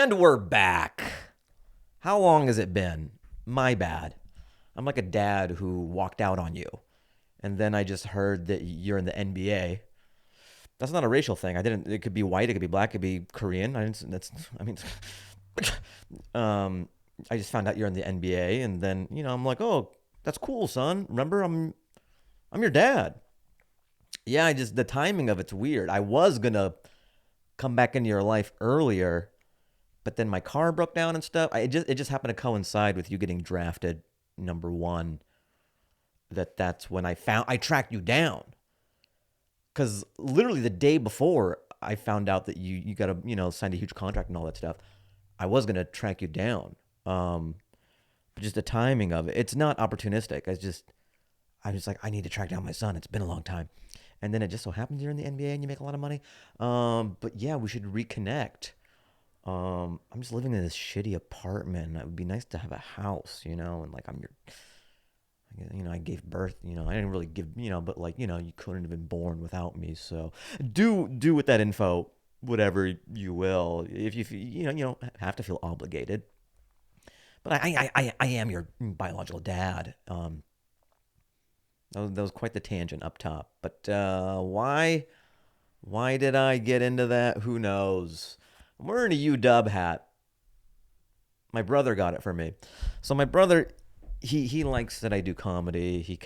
And we're back. How long has it been? My bad. I'm like a dad who walked out on you. And then I just heard that you're in the NBA. That's not a racial thing. It could be white, it could be black, it could be Korean. I just found out you're in the NBA, and then, I'm like, oh, that's cool, son. Remember, I'm your dad. Yeah, the timing of it's weird. I was gonna come back into your life earlier, but then my car broke down and stuff. It just happened to coincide with you getting drafted number 1. That's when I tracked you down. Because literally the day before I found out that you got signed a huge contract and all that stuff, I was gonna track you down. But just the timing of it, it's not opportunistic. I was like, I need to track down my son. It's been a long time. And then it just so happens you're in the NBA and you make a lot of money. But yeah, we should reconnect. I'm just living in this shitty apartment. It would be nice to have a house, and like I gave birth, I didn't really give, but like, you couldn't have been born without me. So do with that info whatever you will. If you don't have to feel obligated. But I am your biological dad. That was quite the tangent up top. But why did I get into that? Who knows? I'm wearing a UW hat. My brother got it for me. So my brother, he likes that I do comedy.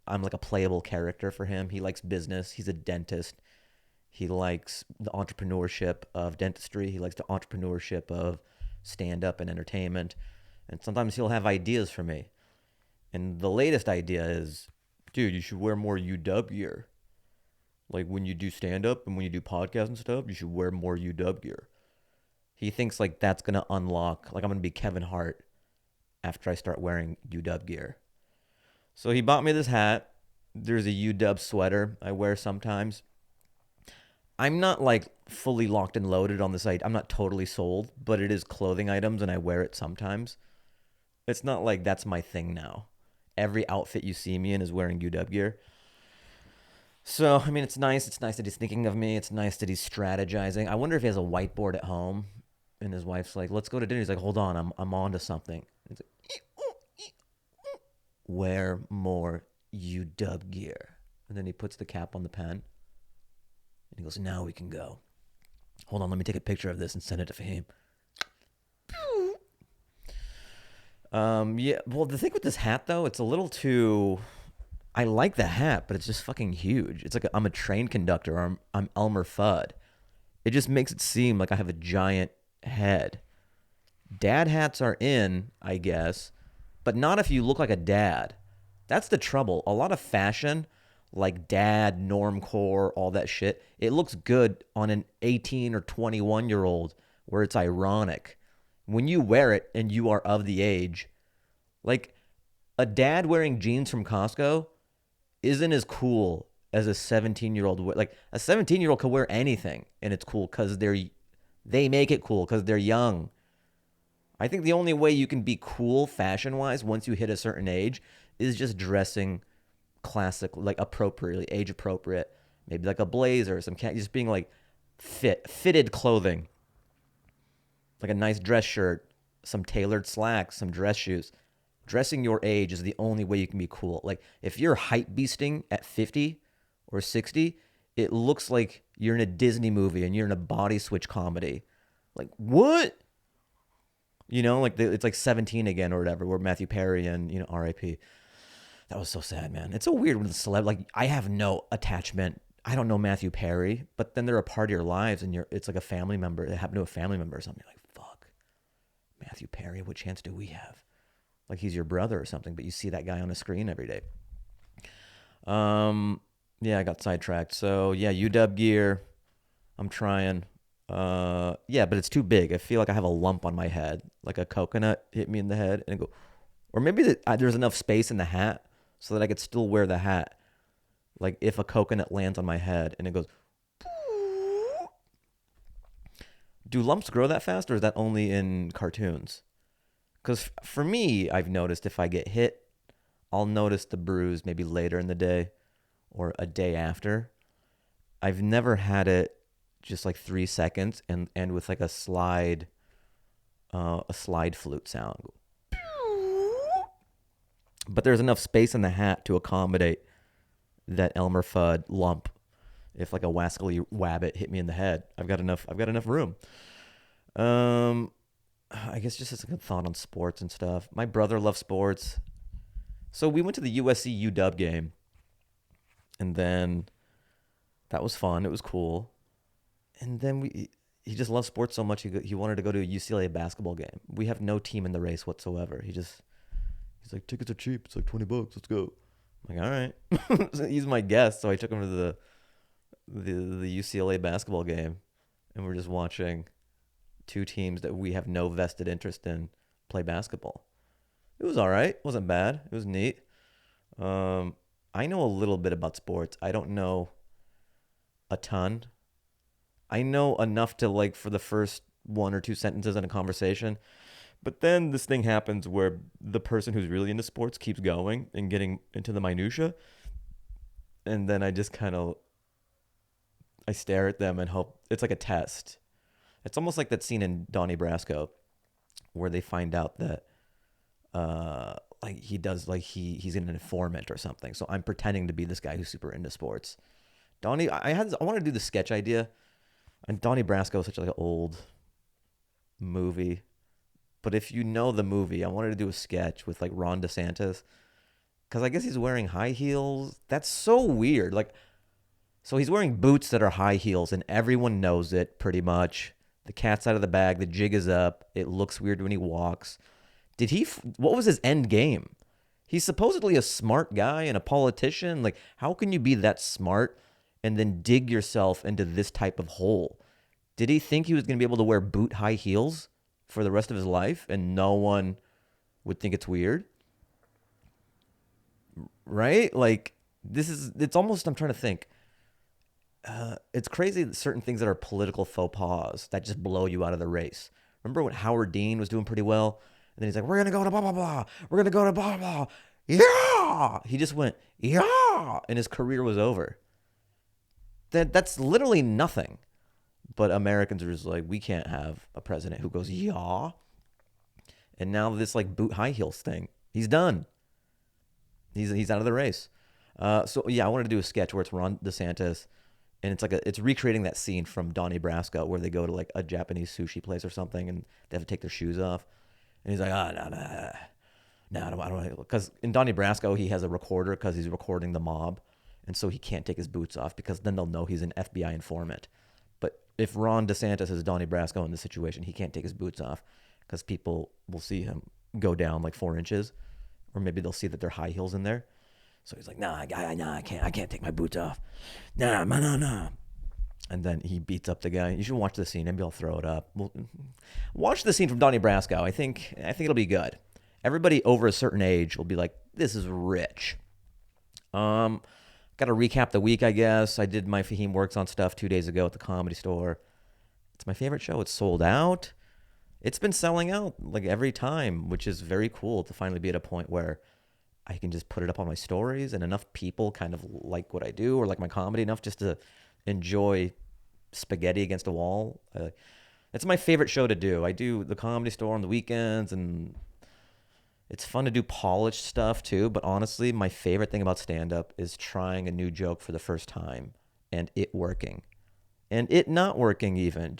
I'm like a playable character for him. He likes business. He's a dentist. He likes the entrepreneurship of dentistry. He likes the entrepreneurship of stand-up and entertainment. And sometimes he'll have ideas for me. And the latest idea is, dude, you should wear more UW gear. Like when you do stand-up and when you do podcasts and stuff, you should wear more UW gear. He thinks like that's going to unlock, like I'm going to be Kevin Hart after I start wearing UW gear. So he bought me this hat. There's a UW sweater I wear sometimes. I'm not like fully locked and loaded on the site. I'm not totally sold, but it is clothing items and I wear it sometimes. It's not like that's my thing now. Every outfit you see me in is wearing UW gear. So, I mean, it's nice. It's nice that he's thinking of me. It's nice that he's strategizing. I wonder if he has a whiteboard at home and his wife's like, let's go to dinner. He's like, hold on, I'm on to something. He's like, wear more UW gear. And then he puts the cap on the pen. And he goes, now we can go. Hold on, let me take a picture of this and send it to Fahim. Yeah, well, the thing with this hat, though, it's a little too... I like the hat, but it's just fucking huge. It's like I'm a train conductor or I'm Elmer Fudd. It just makes it seem like I have a giant head. Dad hats are in, I guess, but not if you look like a dad. That's the trouble. A lot of fashion, like dad, normcore, all that shit, it looks good on an 18 or 21-year-old where it's ironic. When you wear it and you are of the age, like a dad wearing jeans from Costco isn't as cool as a 17-year-old. Like a 17-year-old could wear anything and it's cool because they make it cool because they're young. I think the only way you can be cool fashion-wise once you hit a certain age is just dressing classic, like appropriately, age appropriate. Maybe like a blazer, just being like fitted clothing. Like a nice dress shirt, some tailored slacks, some dress shoes. Dressing your age is the only way you can be cool. Like if you're hype beasting at 50 or 60, it looks like you're in a Disney movie and you're in a body switch comedy. Like what? Like it's like 17 again or whatever, where Matthew Perry and, R.I.P. That was so sad, man. It's so weird when the celeb, like I have no attachment. I don't know Matthew Perry, but then they're a part of your lives and it's like a family member. It happened to a family member or something. You're like, fuck, Matthew Perry, what chance do we have? Like he's your brother or something, but you see that guy on the screen every day. Yeah, I got sidetracked. So yeah, UW gear. I'm trying. Yeah, but it's too big. I feel like I have a lump on my head, like a coconut hit me in the head and go, or maybe there's enough space in the hat so that I could still wear the hat. Like if a coconut lands on my head and it goes, do lumps grow that fast or is that only in cartoons? Because for me, I've noticed if I get hit, I'll notice the bruise maybe later in the day or a day after. I've never had it just like 3 seconds and with like a slide a slide flute sound. But there's enough space in the hat to accommodate that Elmer Fudd lump. If like a wascally wabbit hit me in the head, I've got enough room. I guess just as a good thought on sports and stuff. My brother loves sports. So we went to the USC UW game. And then that was fun. It was cool. And then he just loves sports so much he wanted to go to a UCLA basketball game. We have no team in the race whatsoever. He's like, tickets are cheap. It's like $20. Let's go. I'm like, all right. So he's my guest, so I took him to the UCLA basketball game, and we're just watching two teams that we have no vested interest in play basketball. It was all right. It wasn't bad. It was neat. I know a little bit about sports. I don't know a ton. I know enough to like for the first one or two sentences in a conversation. But then this thing happens where the person who's really into sports keeps going and getting into the minutia. And then I just I stare at them and hope it's like a test. It's almost like that scene in Donnie Brasco where they find out that like he does like he's an informant or something. So I'm pretending to be this guy who's super into sports. Donnie, I want to do the sketch idea. And Donnie Brasco is such like an old movie. But if you know the movie, I wanted to do a sketch with like Ron DeSantis. Because I guess he's wearing high heels. That's so weird. Like, so he's wearing boots that are high heels and everyone knows it pretty much. The cat's out of the bag. The jig is up. It looks weird when he walks. What was his end game? He's supposedly a smart guy and a politician. Like, how can you be that smart and then dig yourself into this type of hole? Did he think he was going to be able to wear boot high heels for the rest of his life and no one would think it's weird? Right? Like, it's almost, I'm trying to think. It's crazy that certain things that are political faux pas that just blow you out of the race. Remember when Howard Dean was doing pretty well? And then he's like, we're going to go to blah, blah, blah. We're going to go to blah, blah. Yeah. He just went, yeah. And his career was over. That's literally nothing. But Americans are just like, we can't have a president who goes, yeah. And now this like boot high heels thing, he's done. He's out of the race. So yeah, I wanted to do a sketch where it's Ron DeSantis. And it's recreating that scene from Donnie Brasco where they go to like a Japanese sushi place or something and they have to take their shoes off. And he's like, no, I don't. Because in Donnie Brasco, he has a recorder because he's recording the mob. And so he can't take his boots off because then they'll know he's an FBI informant. But if Ron DeSantis is Donnie Brasco in this situation, he can't take his boots off because people will see him go down like 4 inches. Or maybe they'll see that there are high heels in there. So he's like, nah, I can't take my boots off. Nah. And then he beats up the guy. You should watch the scene. Maybe I'll throw it up. Watch the scene from Donnie Brasco. I think it'll be good. Everybody over a certain age will be like, this is rich. Got to recap the week, I guess. I did my Fahim Works on Stuff 2 days ago at the Comedy Store. It's my favorite show. It's sold out. It's been selling out like every time, which is very cool to finally be at a point where I can just put it up on my stories and enough people kind of like what I do or like my comedy enough just to enjoy spaghetti against a wall. It's my favorite show to do. I do the Comedy Store on the weekends, and it's fun to do polished stuff too. But honestly, my favorite thing about stand-up is trying a new joke for the first time and it working. And it not working even.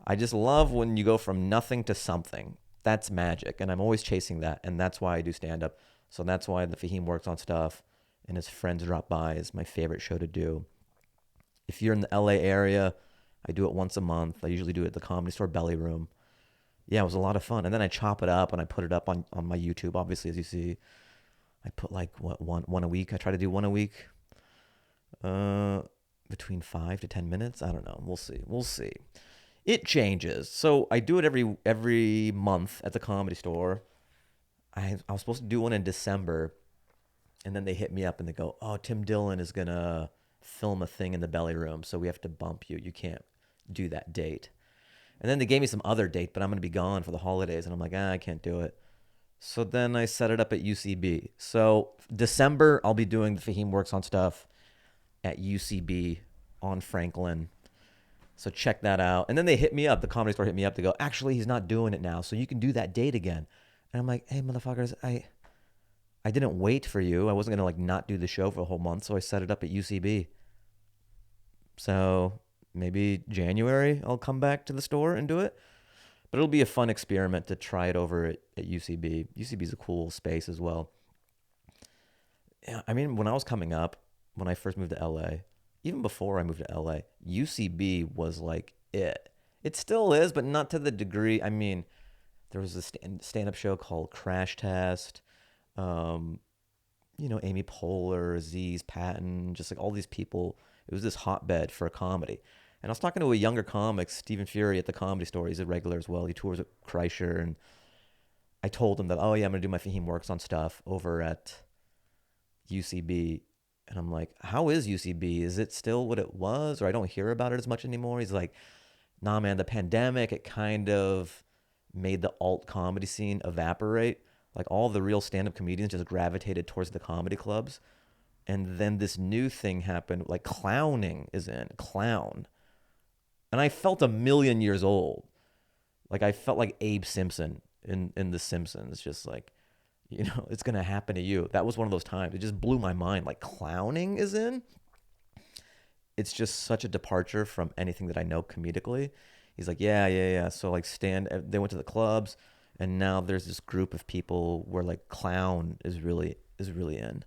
I just love when you go from nothing to something. That's magic, and I'm always chasing that, and that's why I do stand-up. So that's why the Fahim Works on Stuff and his friends drop by is my favorite show to do. If you're in the LA area, I do it once a month. I usually do it at the Comedy Store Belly Room. Yeah, it was a lot of fun. And then I chop it up and I put it up on my YouTube. Obviously, as you see, I put like one a week. I try to do one a week, between 5 to 10 minutes. I don't know. We'll see. It changes. So I do it every month at the Comedy Store. I was supposed to do one in December, and then they hit me up and they go, "Oh, Tim Dillon is gonna film a thing in the Belly Room, so we have to bump you. You can't do that date." And then they gave me some other date, but I'm gonna be gone for the holidays, and I'm like, I can't do it. So then I set it up at UCB. So December, I'll be doing the Fahim Works on Stuff at UCB on Franklin. So check that out. And then they hit me up. The Comedy Store hit me up to go, actually, he's not doing it now, so you can do that date again. And I'm like, hey, motherfuckers, I didn't wait for you. I wasn't going to like not do the show for a whole month, so I set it up at UCB. So maybe January I'll come back to the store and do it. But it'll be a fun experiment to try it over at UCB. UCB is a cool space as well. Yeah, I mean, when I was coming up, when I first moved to LA, even before I moved to LA, UCB was like it. It still is, but not to the degree. I mean, there was a stand-up show called Crash Test. Amy Poehler, Aziz Patton, just like all these people. It was this hotbed for comedy. And I was talking to a younger comic, Stephen Fury, at the Comedy Store. He's a regular as well. He tours with Kreischer. And I told him that, oh, yeah, I'm going to do my Fahim Works on stuff over at UCB. And I'm like, how is UCB? Is it still what it was? Or I don't hear about it as much anymore? He's like, nah, man, the pandemic, it kind of made the alt comedy scene evaporate. Like all the real stand-up comedians just gravitated towards the comedy clubs. And then this new thing happened, like clowning is in, clown. And I felt a million years old. Like I felt like Abe Simpson in The Simpsons, just like, it's going to happen to you. That was one of those times. It just blew my mind. Like clowning is in. It's just such a departure from anything that I know comedically. He's like, yeah. So like they went to the clubs, and now there's this group of people where like clown is really in.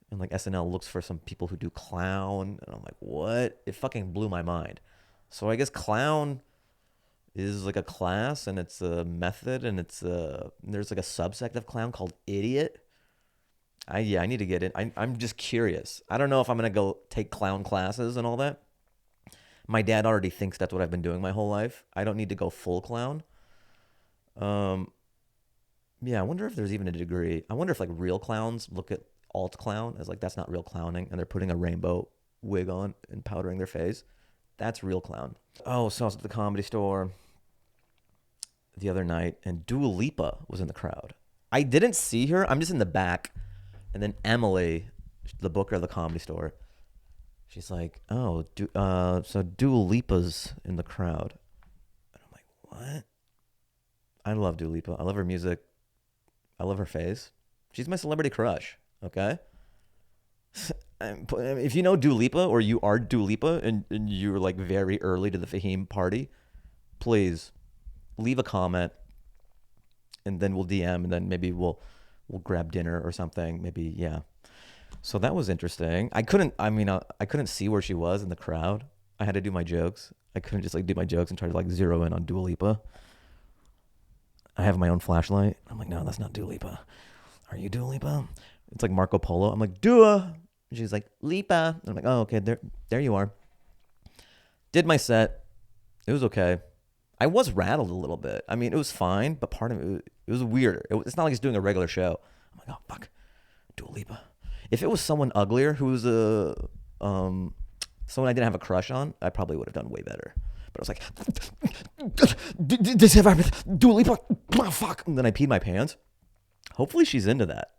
And like SNL looks for some people who do clown. And I'm like, what? It fucking blew my mind. So I guess clown is like a class, and it's a method, and there's like a subsect of clown called idiot. I need to get in. I'm just curious. I don't know if I'm going to go take clown classes and all that. My dad already thinks that's what I've been doing my whole life. I don't need to go full clown. I wonder if there's even a degree. I wonder if like real clowns look at alt clown as like, that's not real clowning, and they're putting a rainbow wig on and powdering their face. That's real clown. Oh, so I was at the Comedy Store the other night, and Dua Lipa was in the crowd. I didn't see her. I'm just in the back. And then Emily, the booker of the Comedy Store, she's like, oh, so Dua Lipa's in the crowd. And I'm like, what? I love Dua Lipa. I love her music. I love her face. She's my celebrity crush, okay? If you know Dua Lipa, or you are Dua Lipa, and you're like very early to the Fahim party, please leave a comment, and then we'll DM, and then maybe we'll grab dinner or something. Maybe, yeah. So that was interesting. I couldn't see where she was in the crowd. I had to do my jokes. I couldn't just like do my jokes and try to like zero in on Dua Lipa. I have my own flashlight. I'm like, no, that's not Dua Lipa. Are you Dua Lipa? It's like Marco Polo. I'm like, Dua. And she's like, Lipa. And I'm like, oh, okay, there you are. Did my set. It was okay. I was rattled a little bit. I mean, it was fine, but part of it was weirder. It's not like he's doing a regular show. I'm like, oh, fuck. Dua Lipa. If it was someone uglier who was someone I didn't have a crush on, I probably would have done way better. But I was like, this environment, Dua Lipa, oh, fuck. And then I peed my pants. Hopefully she's into that.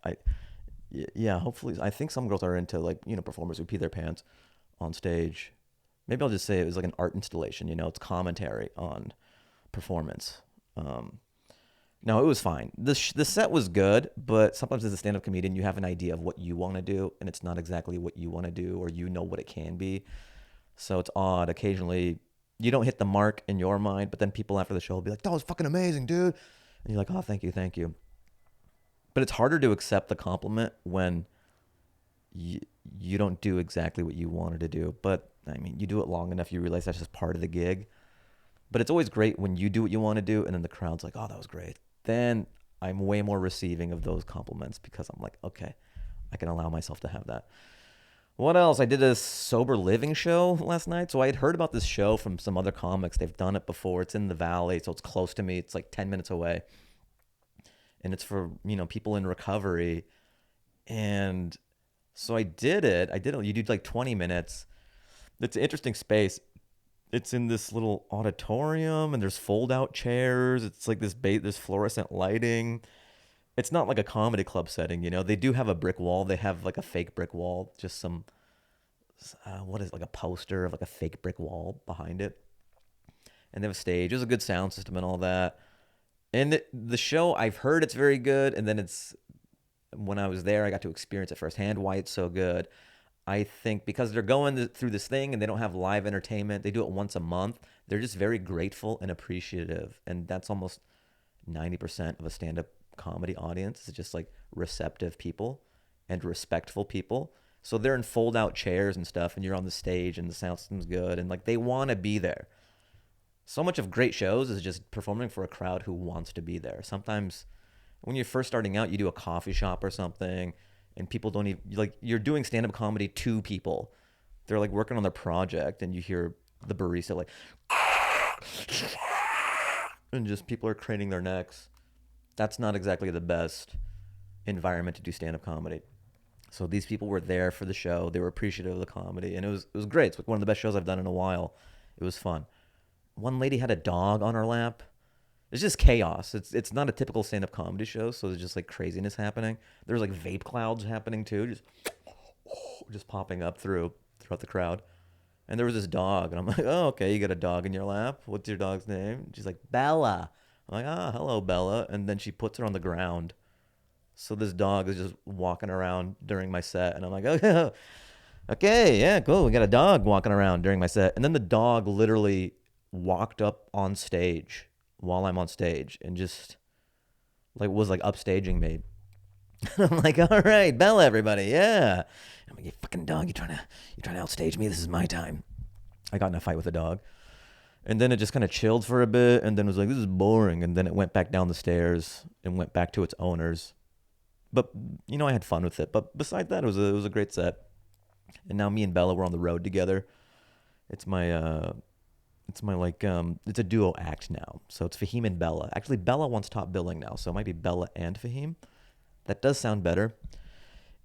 Hopefully. I think some girls are into like, performers who pee their pants on stage. Maybe I'll just say it was like an art installation, it's commentary on performance. No, it was fine. The set was good, but sometimes as a stand-up comedian, you have an idea of what you want to do, and it's not exactly what you want to do, or what it can be. So it's odd. Occasionally, you don't hit the mark in your mind, but then people after the show will be like, that was fucking amazing, dude. And you're like, oh, thank you. But it's harder to accept the compliment when you don't do exactly what you wanted to do. But, I mean, you do it long enough, you realize that's just part of the gig. But it's always great when you do what you want to do, and then the crowd's like, oh, that was great. Then I'm way more receiving of those compliments because I'm like, okay, I can allow myself to have that. What else? I did a sober living show last night. So I had heard about this show from some other comics. They've done it before. It's in the Valley, so it's close to me. It's like 10 minutes away. And it's for, people in recovery. And so I did it. You do like 20 minutes. It's an interesting space. It's in this little auditorium, and there's fold-out chairs. It's like this fluorescent lighting. It's not like a comedy club setting, They do have a brick wall. They have like a fake brick wall, just some, like a poster of like a fake brick wall behind it. and they have a stage. There's a good sound system and all that. And the show, I've heard it's very good, and then when I was there, I got to experience it firsthand why it's so good. I think because they're going through this thing and they don't have live entertainment, they do it once a month. They're just very grateful and appreciative, and that's almost 90% of a stand-up comedy audience. Is just like receptive people and respectful people. So they're in fold-out chairs and stuff, and you're on the stage, and the sound system's good, and like they want to be there. So much of great shows is just performing for a crowd who wants to be there. Sometimes when you're first starting out, you do a coffee shop or something, and people don't even, like, you're doing stand-up comedy to people. They're like working on their project, and you hear the barista like, and just people are craning their necks. That's not exactly the best environment to do stand-up comedy. So these people were there for the show. They were appreciative of the comedy, and it was great. It's like one of the best shows I've done in a while. It was fun. One lady had a dog on her lap. It's just chaos. It's not a typical stand-up comedy show, so there's just like craziness happening. There's like vape clouds happening too, just popping up throughout the crowd. And there was this dog, and I'm like, oh, okay, you got a dog in your lap. What's your dog's name? She's like, Bella. I'm like, ah, hello, Bella. And then she puts her on the ground. So this dog is just walking around during my set, and I'm like, oh, okay, yeah, cool. We got a dog walking around during my set. And then the dog literally walked up on stage while I'm on stage and just like was like upstaging me. I'm like, all right, Bella, everybody, yeah. I'm like, you fucking dog, you trying to outstage me? This is my time. I got in a fight with a dog. And then it just kind of chilled for a bit, and then was like, this is boring. And then it went back down the stairs and went back to its owners. But, you know, I had fun with it. But beside that, it was a great set. And now me and Bella were on the road together. It's my like, it's a duo act now. So it's Fahim and Bella. Actually, Bella wants top billing now, so it might be Bella and Fahim. That does sound better.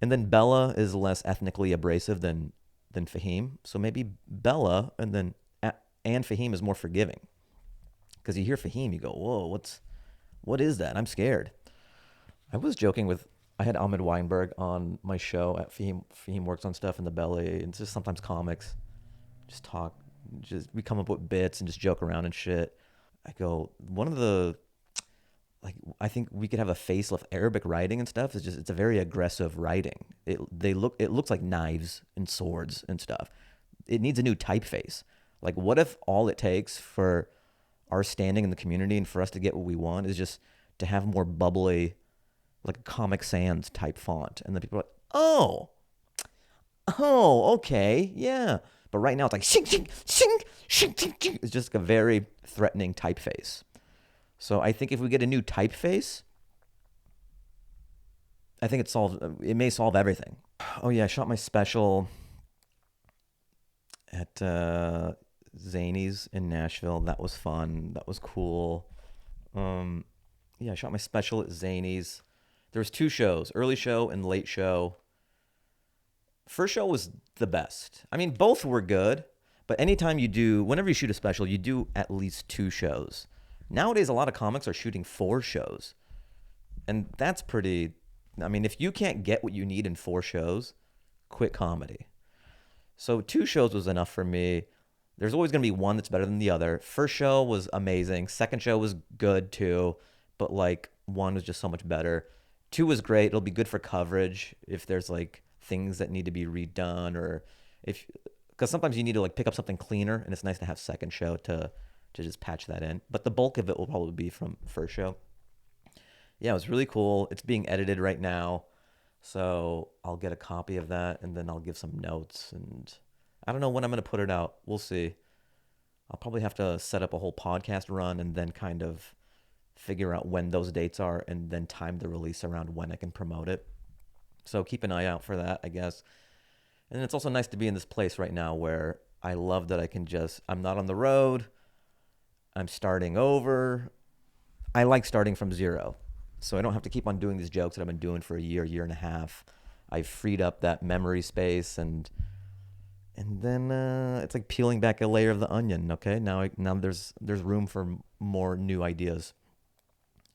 And then Bella is less ethnically abrasive than Fahim. So maybe Bella and Fahim is more forgiving. Because you hear Fahim, you go, whoa, what is that? I'm scared. I was joking with, I had Ahmed Weinberg on my show at Fahim. Fahim works on stuff in the belly. And it's just sometimes comics. Just talk. We come up with bits and just joke around and shit. I go, I think we could have a facelift. Arabic writing and stuff is it's a very aggressive writing. It looks like knives and swords and stuff. It needs a new typeface. Like, what if all it takes for our standing in the community and for us to get what we want is just to have more bubbly, like a Comic Sans type font, and then people are like, oh, okay, yeah. But right now it's like shing, shing, shing, shing, shing, shing. It's just like a very threatening typeface. So I think if we get a new typeface, I think it may solve everything. Oh yeah, I shot my special at Zany's in Nashville. That was fun. That was cool. Yeah, I shot my special at Zany's. There was 2 shows, early show and late show. First show was the best. I mean, both were good, but whenever you shoot a special, you do at least 2 shows. Nowadays, a lot of comics are shooting 4 shows. And that's pretty, I mean, if you can't get what you need in 4 shows, quit comedy. So 2 shows was enough for me. There's always going to be one that's better than the other. First show was amazing. Second show was good too, but like 1 was just so much better. 2 was great. It'll be good for coverage if there's like things that need to be redone, or because sometimes you need to like pick up something cleaner, and it's nice to have second show to just patch that in. But the bulk of it will probably be from first show. Yeah, it was really cool. It's being edited right now, so I'll get a copy of that, and then I'll give some notes, and I don't know when I'm going to put it out. We'll see. I'll probably have to set up a whole podcast run and then kind of figure out when those dates are, and then time the release around when I can promote it. So keep an eye out for that, I guess. And it's also nice to be in this place right now where I love that I'm not on the road. I'm starting over. I like starting from zero. So I don't have to keep on doing these jokes that I've been doing for a year and a half. I've freed up that memory space, and then it's like peeling back a layer of the onion. Okay, now there's room for more new ideas.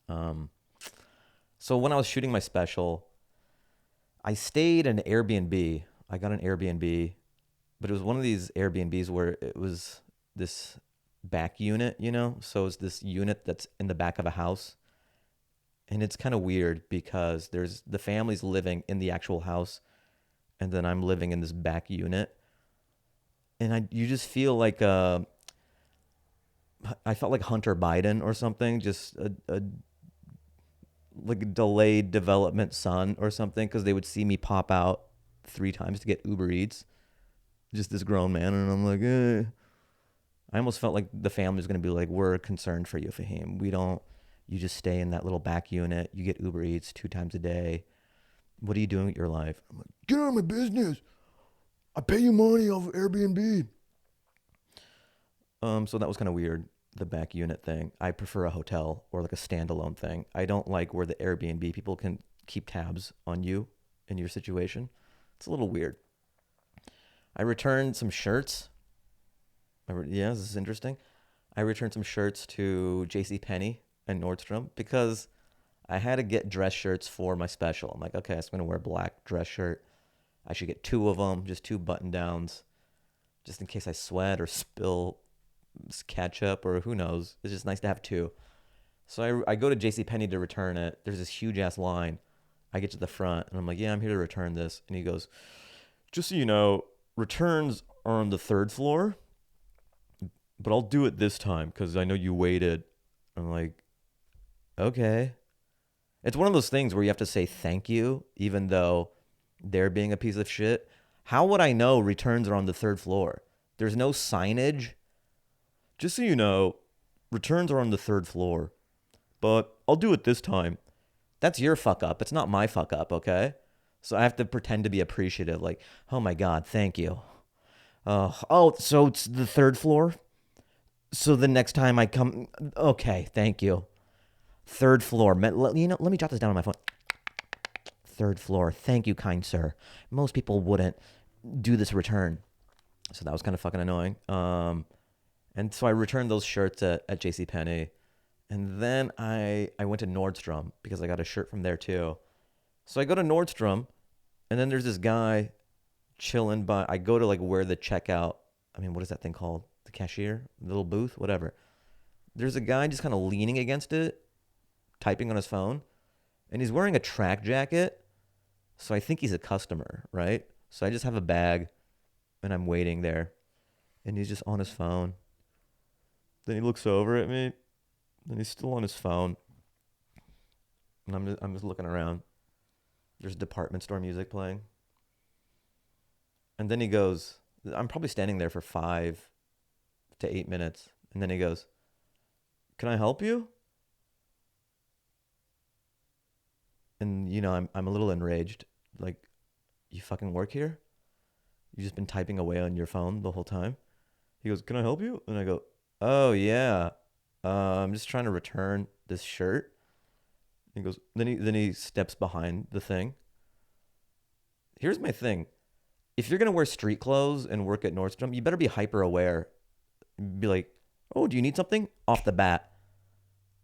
So when I was shooting my special, I stayed in an Airbnb. I got an Airbnb, but it was one of these Airbnbs where it was this back unit, you know? So it's this unit that's in the back of a house. And it's kind of weird because there's the family's living in the actual house, and then I'm living in this back unit. And you just feel like I felt like Hunter Biden or something, just a like a delayed development son or something, because they would see me pop out 3 times to get Uber Eats, just this grown man, and I'm like, eh. I almost felt like the family was gonna be like, we're concerned for you, Fahim. We don't. You just stay in that little back unit. You get Uber Eats 2 times a day. What are you doing with your life? I'm like, get out of my business. I pay you money off of Airbnb. So that was kind of weird, the back unit thing. I prefer a hotel or like a standalone thing. I don't like where the Airbnb people can keep tabs on you and your situation. It's a little weird. I returned some shirts. Yeah, this is interesting. I returned some shirts to JCPenney and Nordstrom because I had to get dress shirts for my special. I'm like, okay, I'm going to wear a black dress shirt. I should get 2 of them, just 2 button downs, just in case I sweat or spill ketchup or who knows. It's just nice to have 2. So I go to JCPenney to return it. There's this huge ass line. I get to the front and I'm like, yeah, I'm here to return this. And he goes, just so you know, returns are on the 3rd floor, but I'll do it this time because I know you waited. I'm like, okay. It's one of those things where you have to say thank you, even though they're being a piece of shit. How would I know returns are on the 3rd floor? There's no signage. Just so you know, returns are on the 3rd floor, but I'll do it this time. That's your fuck up. It's not my fuck up, okay? So I have to pretend to be appreciative, like, oh my God, thank you. So it's the 3rd floor? So the next time I come, okay, thank you. 3rd floor. Let me jot this down on my phone. 3rd floor. Thank you, kind sir. Most people wouldn't do this return. So that was kind of fucking annoying. And so I returned those shirts at JCPenney. And then I went to Nordstrom because I got a shirt from there too. So I go to Nordstrom, and then there's this guy chilling by. I go to like where the checkout, what is that thing called? The cashier? The little booth? Whatever. There's a guy just kind of leaning against it, typing on his phone, and he's wearing a track jacket. So I think he's a customer, right? So I just have a bag, and I'm waiting there, and he's just on his phone. Then he looks over at me, and he's still on his phone, and I'm just looking around. There's department store music playing, and then he goes, I'm probably standing there for 5 to 8 minutes, and then he goes, "Can I help you?" And I'm a little enraged. Like, you fucking work here? You just been typing away on your phone the whole time? He goes, "Can I help you?" And I go, "Oh yeah, I'm just trying to return this shirt." He goes, then he steps behind the thing. Here's my thing: if you're gonna wear street clothes and work at Nordstrom, you better be hyper aware. Be like, "Oh, do you need something?" Off the bat.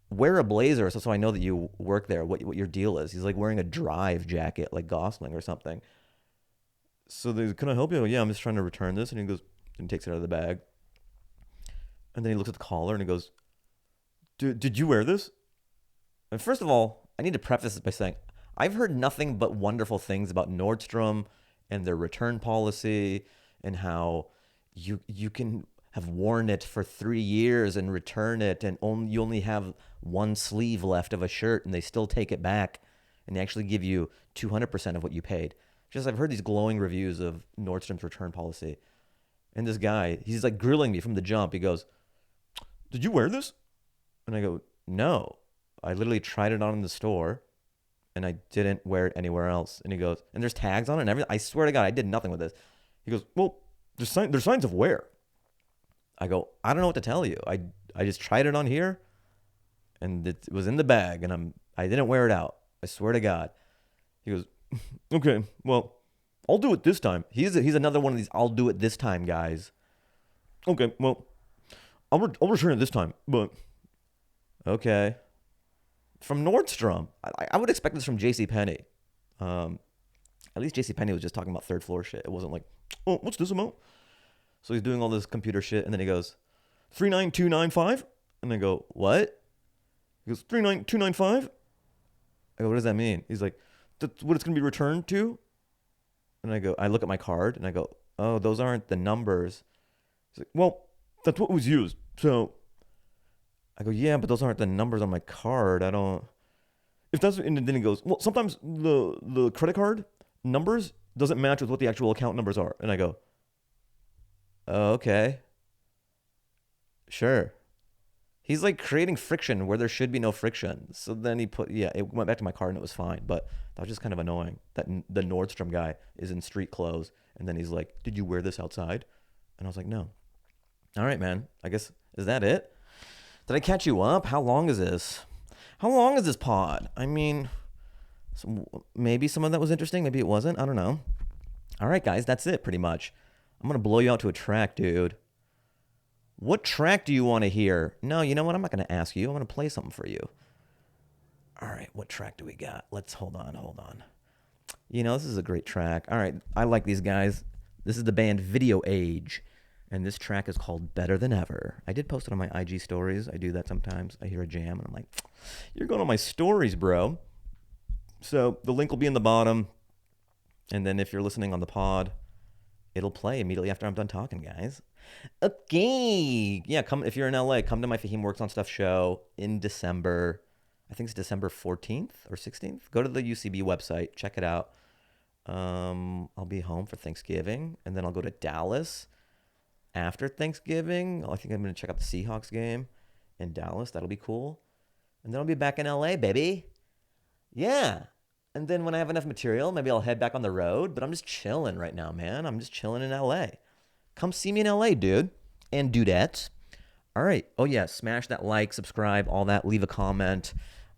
Wear a blazer so I know that you work there, what your deal is. He's like wearing a drive jacket like Gosling or something. So they, "Can I help you?" "Yeah, I'm just trying to return this." And he goes, and he takes it out of the bag. And then he looks at the collar and he goes, Did you wear this?" And first of all, I need to preface this by saying, I've heard nothing but wonderful things about Nordstrom and their return policy and how you can have worn it for 3 years and return it, and you only have one sleeve left of a shirt and they still take it back and they actually give you 200% of what you paid. Just I've heard these glowing reviews of Nordstrom's return policy. And this guy, he's like grilling me from the jump. He goes, "Did you wear this?" And I go, "No. I literally tried it on in the store and I didn't wear it anywhere else." And he goes, "And there's tags on it and everything." I swear to God, I did nothing with this. He goes, "Well, there's signs of wear." I go, "I don't know what to tell you. I just tried it on here and it was in the bag and I didn't wear it out. I swear to God." He goes, "Okay, well, I'll do it this time." He's another one of these "I'll do it this time" guys. "Okay, well, I'll return it this time, but..." Okay. From Nordstrom. I would expect this from JCPenney. At least JCPenney was just talking about 3rd floor shit. It wasn't like, "Oh, what's this amount?" So he's doing all this computer shit, and then he goes, 39295. And I go, what? He goes, 39295. I go, what does that mean? He's like, that's what it's going to be returned to. And I go, I look at my card and I go, oh, those aren't the numbers. He's like, well, that's what was used. So I go, yeah, but those aren't the numbers on my card. I don't. If that's, and then he goes, well, sometimes the credit card numbers doesn't match with what the actual account numbers are. And I go, oh, okay, sure. He's like creating friction where there should be no friction. So then it went back to my card and it was fine. But that was just kind of annoying that the Nordstrom guy is in street clothes. And then he's like, did you wear this outside? And I was like, no. All right, man. I guess, is that it? Did I catch you up? How long is this? How long is this pod? I mean, maybe some of that was interesting. Maybe it wasn't. I don't know. All right, guys. That's it pretty much. I'm going to blow you out to a track, dude. What track do you want to hear? No, you know what? I'm not going to ask you. I'm going to play something for you. All right, what track do we got? Let's hold on. You know, this is a great track. All right, I like these guys. This is the band Video Age, and this track is called Better Than Ever. I did post it on my IG stories. I do that sometimes. I hear a jam, and I'm like, you're going on my stories, bro. So the link will be in the bottom, and then if you're listening on the pod, it'll play immediately after I'm done talking, guys. Okay. Yeah, come if you're in LA, come to my Fahim Works on Stuff show in December. I think it's December 14th or 16th. Go to the UCB website, check it out. I'll be home for Thanksgiving, and then I'll go to Dallas after Thanksgiving. I think I'm going to check out the Seahawks game in Dallas. That'll be cool. And then I'll be back in LA, baby. Yeah. And then when I have enough material, maybe I'll head back on the road. But I'm just chilling right now, man. I'm just chilling in LA. Come see me in LA, dude. And dudettes. All right. Oh, yeah. Smash that like, subscribe, all that. Leave a comment.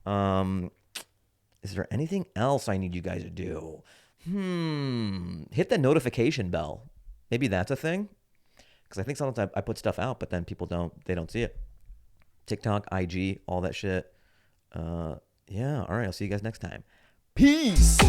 Is there anything else I need you guys to do? Hit the notification bell. Maybe that's a thing. Because I think sometimes I put stuff out, but then people don't see it. TikTok, IG, all that shit. Yeah. All right. I'll see you guys next time. Peace.